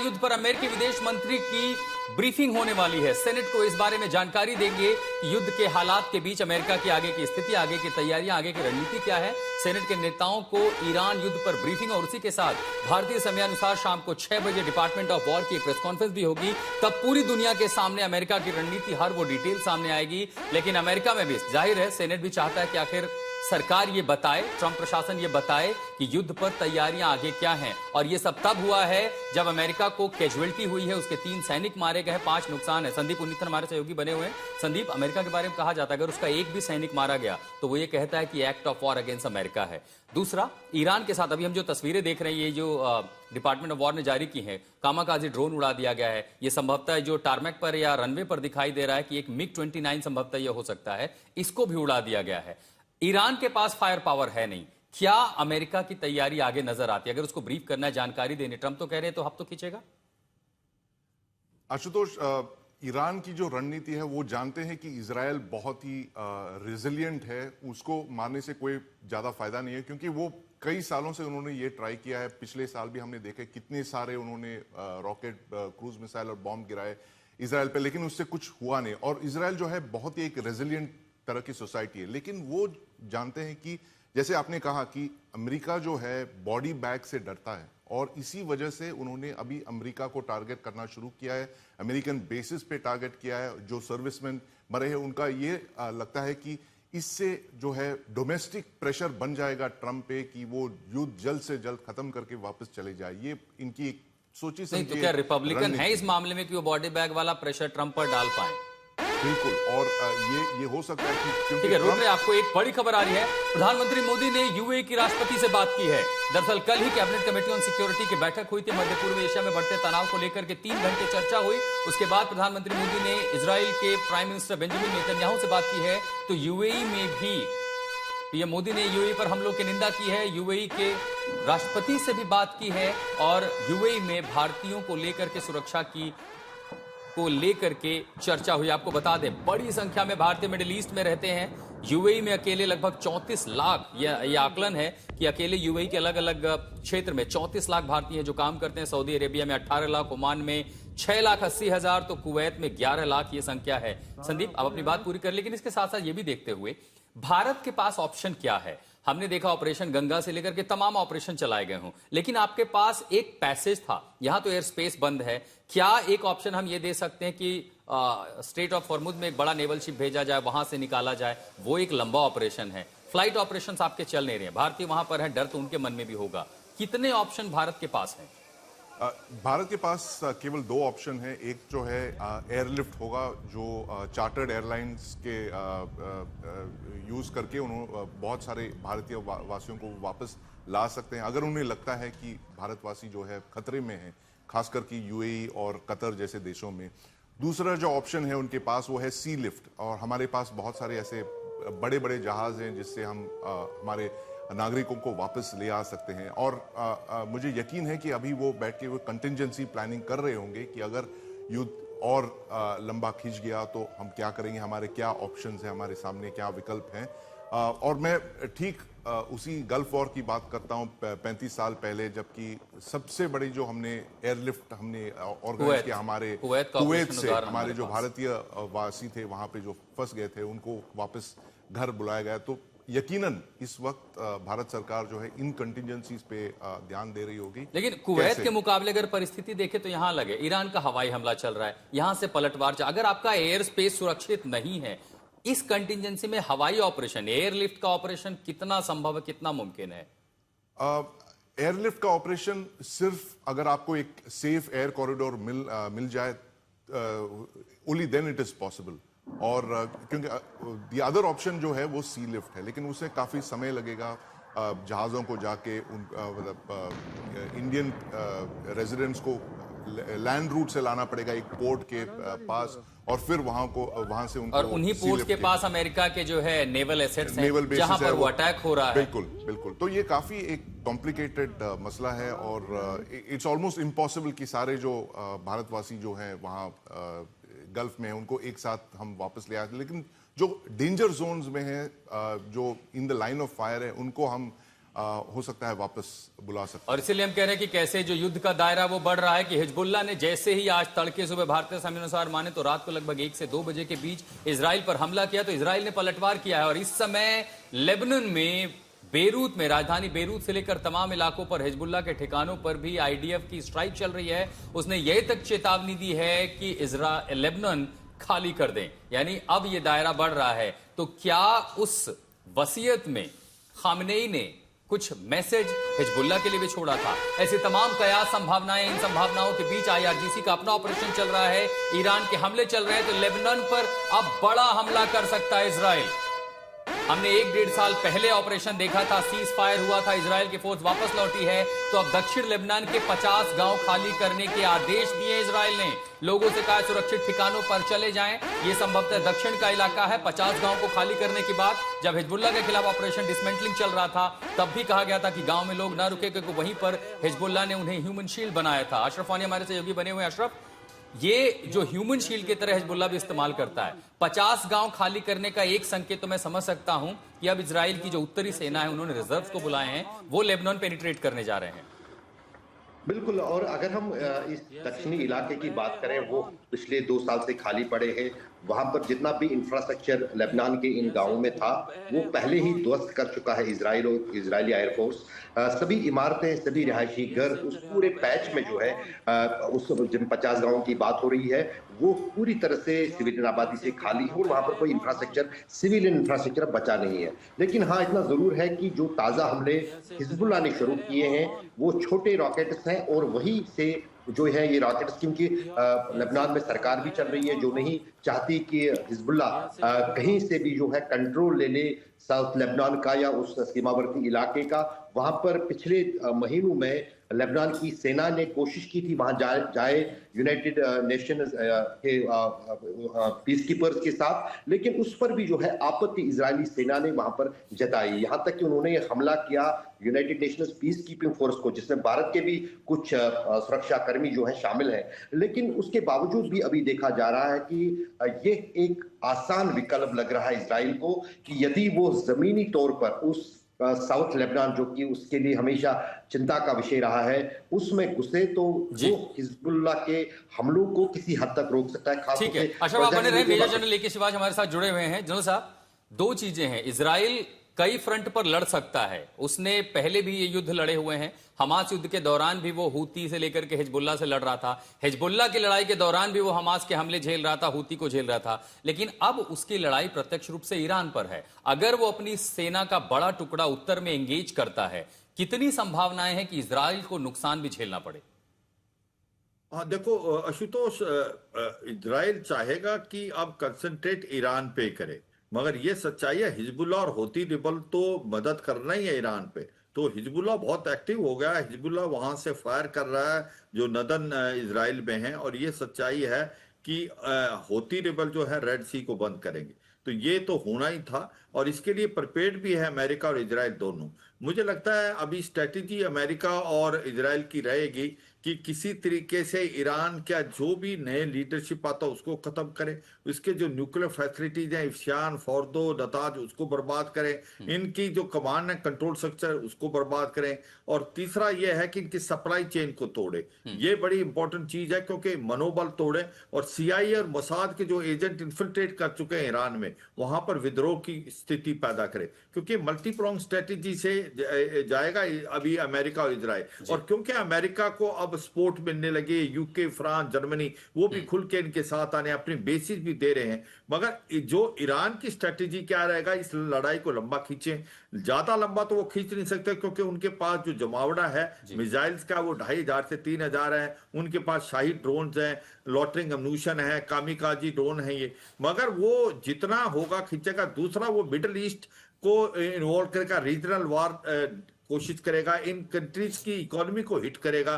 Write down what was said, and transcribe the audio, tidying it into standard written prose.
युद्ध पर अमेरिकी विदेश मंत्री की ब्रीफिंग होने वाली है। सेनेट को इस बारे में जानकारी देंगे कि युद्ध के हालात के बीच अमेरिका की आगे की स्थिति, आगे की तैयारियां, आगे की रणनीति क्या है। सेनेट के नेताओं को ईरान युद्ध पर ब्रीफिंग और उसी के साथ भारतीय समयानुसार शाम को 6 बजे डिपार्टमेंट ऑफ वॉर की एक प्रेस कॉन्फ्रेंस भी होगी। तब पूरी दुनिया के सामने अमेरिका की रणनीति, हर वो डिटेल सामने आएगी। लेकिन अमेरिका में भी जाहिर है सेनेट भी चाहता है कि आखिर सरकार ये बताए, ट्रंप प्रशासन ये बताए कि युद्ध पर तैयारियां आगे क्या हैं। और ये सब तब हुआ है जब अमेरिका को कैजुअलिटी हुई है, उसके 3 सैनिक मारे गए, 5 नुकसान है। संदीप उन्नीथन हमारे सहयोगी बने हुए हैं। संदीप, अमेरिका के बारे में कहा जाता है अगर उसका एक भी सैनिक मारा गया तो वो ये कहता है कि act of war against America है। दूसरा, ईरान के साथ अभी हम जो तस्वीरें देख रहे हैं, ये जो डिपार्टमेंट ऑफ वॉर ने जारी की है, कामाकाजी ड्रोन उड़ा दिया गया है। ये संभवतः जो टारमेक पर या रनवे पर दिखाई दे रहा है कि एक मिग-29 संभवतः यह हो सकता है, इसको भी उड़ा दिया गया है। ईरान के पास फायर पावर है नहीं। क्या अमेरिका की तैयारी आगे नजर आती है? अगर उसको ब्रीफ करना है, जानकारी देनी, ट्रंप तो कह रहे हैं तो हफ्तों तो खींचेगा। आशुतोष, ईरान की जो रणनीति है वो जानते हैं कि इजरायल बहुत ही रेजिलिएंट है, उसको मारने से कोई ज्यादा फायदा नहीं है, क्योंकि वो कई सालों से उन्होंने ये ट्राई किया है। पिछले साल भी हमने देखे कितने सारे उन्होंने रॉकेट, क्रूज मिसाइल और बॉम्ब गिराए इजरायल पे, लेकिन उससे कुछ हुआ नहीं। और इजरायल जो है बहुत ही एक रेजिलिएंट तरह की सोसाइटी है, लेकिन वो जानते हैं कि जैसे आपने कहा कि अमेरिका जो है बॉडी बैग से डरता है, और इसी वजह से उन्होंने अभी अमेरिका को टारगेट करना शुरू किया है। अमेरिकन बेसिस पे टारगेट किया है। जो सर्विसमैन मरे हैं उनका ये लगता है कि इससे जो है डोमेस्टिक प्रेशर बन जाएगा ट्रंप पे कि वो युद्ध जल्द से जल्द खत्म करके वापस चले जाए। ये इनकी एक सोची समझी। तो क्या रिपब्लिकन है इस मामले में कि वो बॉडी बैग वाला प्रेशर ट्रंप पर डाल पाए? बिल्कुल, और ये हो सकता है कि ठीक है, रोक रहे आपको एक बड़ी खबर आ रही है। प्रधानमंत्री मोदी ने यूएई की राष्ट्रपति से बात की है। दरअसल कल ही कैबिनेट कमेटी ऑन सिक्योरिटी की बैठक हुई थी। मध्य पूर्व एशिया में बढ़ते तनाव को लेकर के 3 घंटे चर्चा हुई। उसके बाद प्रधानमंत्री मोदी ने इजराइल के प्राइम मिनिस्टर बेंजामिन नेतन्याहू से बात की है। तो यूएई में भी पीएम मोदी ने यूएई पर हमलों की निंदा की है, यूएई के राष्ट्रपति से भी बात की है, और यूएई में भारतीयों को लेकर के सुरक्षा को लेकर के चर्चा हुई। आपको बता दें, बड़ी संख्या में भारतीय मिडिल ईस्ट में रहते हैं। यूएई में अकेले लगभग 34 लाख, यह आकलन है कि अकेले यूएई के अलग अलग क्षेत्र में 34 लाख भारतीय हैं जो काम करते हैं। सऊदी अरेबिया में 18 लाख, ओमान में 6,80,000, तो कुवैत में 11 लाख ये संख्या है। संदीप, आप अपनी बात पूरी कर, लेकिन इसके साथ साथ ये भी देखते हुए भारत के पास ऑप्शन क्या है। हमने देखा ऑपरेशन गंगा से लेकर के तमाम ऑपरेशन चलाए गए हों, लेकिन आपके पास एक पैसेज था, यहां तो एयर स्पेस बंद है। क्या एक ऑप्शन हम ये दे सकते हैं कि स्ट्रेट ऑफ हॉर्मुज में एक बड़ा नेवल शिप भेजा जाए, वहां से निकाला जाए? वो एक लंबा ऑपरेशन है। फ्लाइट ऑपरेशन आपके चल नहीं रहे, भारतीय वहां पर है, डर तो उनके मन में भी होगा। कितने ऑप्शन भारत के पास है? भारत के पास केवल 2 ऑप्शन है। एक जो है एयरलिफ्ट होगा, जो चार्टर्ड एयरलाइंस के यूज करके उन्होंने बहुत सारे भारतीय वासियों को वापस ला सकते हैं अगर उन्हें लगता है कि भारतवासी जो है खतरे में है, खासकर कि यूएई और कतर जैसे देशों में। दूसरा जो ऑप्शन है उनके पास वो है सी लिफ्ट, और हमारे पास बहुत सारे ऐसे बड़े बड़े जहाज हैं जिससे हम हमारे नागरिकों को वापस ले आ सकते हैं। और मुझे यकीन है कि अभी वो बैठ के वो कंटिजेंसी प्लानिंग कर रहे होंगे कि अगर युद्ध और लंबा खिंच गया तो हम क्या करेंगे, हमारे क्या ऑप्शंस हैं, हमारे सामने क्या विकल्प हैं। और मैं ठीक उसी गल्फ वॉर की बात करता हूं 35 साल पहले, जबकि सबसे बड़ी जो हमने एयरलिफ्ट हमने ऑर्गेनाइज किया हमारे कुवैत से, हमारे जो भारतीय वासी थे वहां पे जो फंस गए थे उनको वापस घर बुलाया गया। तो यकीनन इस वक्त भारत सरकार जो है इन कंटिजेंसीज पे ध्यान दे रही होगी। लेकिन कुवैत के मुकाबले अगर परिस्थिति देखें तो यहां लगे ईरान का हवाई हमला चल रहा है, यहां से पलटवार, अगर आपका एयर स्पेस सुरक्षित नहीं है, इस कंटिजेंसी में हवाई ऑपरेशन, एयरलिफ्ट का ऑपरेशन कितना संभव है, कितना मुमकिन है? एयरलिफ्ट का ऑपरेशन सिर्फ अगर आपको एक सेफ एयर कॉरिडोर मिल जाए, only then it is possible. और क्योंकि द अदर ऑप्शन जो है वो सी लिफ्ट है, लेकिन उससे काफी समय लगेगा। जहाजों को जाके मतलब इंडियन रेजिडेंट्स को लैंड रूट से लाना पड़ेगा एक पोर्ट के पास, और फिर वहां से उनको, और उन्हीं पोर्ट के पास अमेरिका के जो है नेवल एसेट्स हैं जहां पर वो अटैक हो रहा है। बिल्कुल बिल्कुल। तो ये काफी एक कॉम्प्लिकेटेड मसला है, और इट्स ऑलमोस्ट इम्पॉसिबल कि सारे जो भारतवासी जो हैं वहां गल्फ में उनको एक साथ हम वापस ले आते। लेकिन जो डेंजर जोन्स में है, जो in the line of fire है, उनको हम हो सकता है वापस बुला सकते और इसीलिए हम कह रहे हैं कि कैसे जो युद्ध का दायरा वो बढ़ रहा है कि हिजबुल्लाह ने जैसे ही आज तड़के सुबह भारतीय समय अनुसार माने तो रात को लगभग 1 से 2 बजे के बीच इजराइल पर हमला किया, तो इजराइल ने पलटवार किया है। और इस समय लेबनान में बेरूत में, राजधानी बेरूत से लेकर तमाम इलाकों पर हिजबुल्लाह के ठिकानों पर भी आईडीएफ की स्ट्राइक चल रही है। उसने यह तक चेतावनी दी है कि लेबनान खाली कर दें, यानी अब यह दायरा बढ़ रहा है। तो क्या उस वसीयत में खामनेई ने कुछ मैसेज हिजबुल्लाह के लिए भी छोड़ा था? ऐसी तमाम कयास संभावनाएं, इन संभावनाओं के बीच आईआरजीसी का अपना ऑपरेशन चल रहा है, ईरान के हमले चल रहे हैं, तो लेबनान पर अब बड़ा हमला कर सकता है इजराइल। हमने 1-1.5 साल पहले ऑपरेशन देखा था, सीज फायर हुआ था, इजराइल की फोर्स वापस लौटी है। तो अब दक्षिण लेबनान के 50 गांव खाली करने के आदेश दिए इजराइल ने। लोगों से कहा सुरक्षित ठिकानों पर चले जाएं। ये संभवतः दक्षिण का इलाका है। 50 गांव को खाली करने के बाद जब हिजबुल्लाह के खिलाफ ऑपरेशन डिसमेंटलिंग चल रहा था, तब भी कहा गया था कि गांव में लोग ना रुके, क्योंकि वहीं पर हिजबुल्लाह ने उन्हें ह्यूमन शील्ड बनाया था। अशरफ वानी हमारे सहयोगी बने हुए। अशरफ, ये जो ह्यूमन शील्ड की तरह हिजबुल्लाह भी इस्तेमाल करता है, 50 गांव खाली करने का एक संकेत तो मैं समझ सकता हूं कि अब इजराइल की जो उत्तरी सेना है, उन्होंने रिजर्व्स को बुलाए हैं, वो लेबनान पेनिट्रेट करने जा रहे हैं। बिल्कुल। और अगर हम इस दक्षिणी इलाके की बात करें, वो पिछले 2 साल से खाली पड़े हैं। वहां पर जितना भी इंफ्रास्ट्रक्चर लेबनान के इन गांवों में था, वो पहले ही ध्वस्त कर चुका है इजराइल और इजरायली एयरफोर्स। सभी इमारतें, सभी रिहायशी घर, उस पूरे पैच में जो है उस जिन 50 गांवों की बात हो रही है, वो पूरी तरह से सिविलियन आबादी से खाली है और वहां पर कोई इंफ्रास्ट्रक्चर, सिविलियन इंफ्रास्ट्रक्चर बचा नहीं है। लेकिन हाँ, इतना जरूर है कि जो ताजा हमले हिजबुल्लाह ने शुरू किए हैं, वो छोटे रॉकेट्स हैं और वही से जो है ये रॉकेट्स, क्योंकि लेबनान में सरकार भी चल रही है जो नहीं चाहती कि हिजबुल्लाह कहीं से भी जो है कंट्रोल ले ले साउथ लेबनान का या उस सीमावर्ती इलाके का। वहां पर पिछले महीनों में लेबनान की सेना ने कोशिश की थी वहां जाए यूनाइटेड नेशंस के पीस कीपर्स के साथ, लेकिन उस पर भी जो है आपत्ति इजरायली सेना ने वहां पर जताई। यहां तक कि उन्होंने हमला किया United Nations peace keeping force को, जिसमें भारत के भी कुछ सुरक्षा कर्मी जो है शामिल हैं। लेकिन उसके बावजूद भी अभी देखा जा रहा है कि ये एक आसान विकल्प लग रहा है इजराइल को कि यदि वो जमीनी तौर पर उस साउथ लेबनान, जो कि उसके लिए हमेशा चिंता का विषय रहा है, उसमें घुसे तो वो हिजबुल्लाह के हमलों को किसी हद तक रोक सकता है। खास ठीक है, अशरफ आप बने रहे। मेजर जनरल लेके शिवाज हमारे साथ जुड़े हुए हैं। जनरल साहब, 2 चीजें हैं। इजराइल कई फ्रंट पर लड़ सकता है, उसने पहले भी ये युद्ध लड़े हुए हैं। हमास युद्ध के दौरान भी वो हूती से लेकर के हिजबुल्लाह से लड़ रहा था, हिजबुल्लाह की लड़ाई के दौरान भी वो हमास के हमले झेल रहा था, हूती को झेल रहा था। लेकिन अब उसकी लड़ाई प्रत्यक्ष रूप से ईरान पर है। अगर वो अपनी सेना का बड़ा टुकड़ा उत्तर में एंगेज करता है, कितनी संभावनाएं हैं कि इजराइल को नुकसान भी झेलना पड़े? हाँ देखो आशुतोष, इजराइल चाहेगा कि अब कंसंट्रेट ईरान पे करे, मगर ये सच्चाई है हिजबुल्लाह और हूती रिबल तो मदद करना ही है ईरान पे। तो हिजबुल्लाह बहुत एक्टिव हो गया है, हिजबुल्लाह वहां से फायर कर रहा है जो नदन इजराइल में है। और ये सच्चाई है कि हूती रिबल जो है रेड सी को बंद करेंगे, तो ये तो होना ही था और इसके लिए प्रिपेयर्ड भी है अमेरिका और इजराइल दोनों। मुझे लगता है अभी स्ट्रेटेजी अमेरिका और इजराइल की रहेगी कि किसी तरीके से ईरान का जो भी नए लीडरशिप आता उसको खत्म करे, उसके जो न्यूक्लियर फैसिलिटीज हैं इफ्शान, फोर्दो, नताज, उसको बर्बाद करें, इनकी जो कमांड है कंट्रोल स्ट्रक्चर उसको बर्बाद करें। और तीसरा यह है कि इनकी सप्लाई चेन को तोड़े, ये बड़ी इंपॉर्टेंट चीज है क्योंकि मनोबल तोड़े। और सीआईए और मोसाद के जो एजेंट इन्फिल्ट्रेट कर चुके हैं ईरान में, वहां पर विद्रोह की स्थिति पैदा करे, क्योंकि मल्टीप्रोंग स्ट्रेटेजी से जाएगा अभी अमेरिका और इजराइल। और क्योंकि अमेरिका को अब सपोर्ट मिलने लगे, यूके, फ्रांस, जर्मनी, वो भी खुल के इनके साथ आने, अपनी बेसिस भी दे रहे हैं। मगर जो ईरान की स्ट्रेटेजी क्या रहेगा, इस लड़ाई को लंबा खींचे, ज्यादा लंबा तो वो खींच नहीं सकते क्योंकि उनके पास जो जमावड़ा है मिसाइल्स का वो 2500 से 3000 है, उनके पास शाही ड्रोन है, लॉटरिंग अम्यूशन है, कामिकाजी ड्रोन है ये। मगर वो जितना होगा खींचेगा। दूसरा, वो मिडिल ईस्ट को इन्वॉल्व करेगा, रीजनल वार कोशिश करेगा, इन कंट्रीज की इकोनॉमी को हिट करेगा।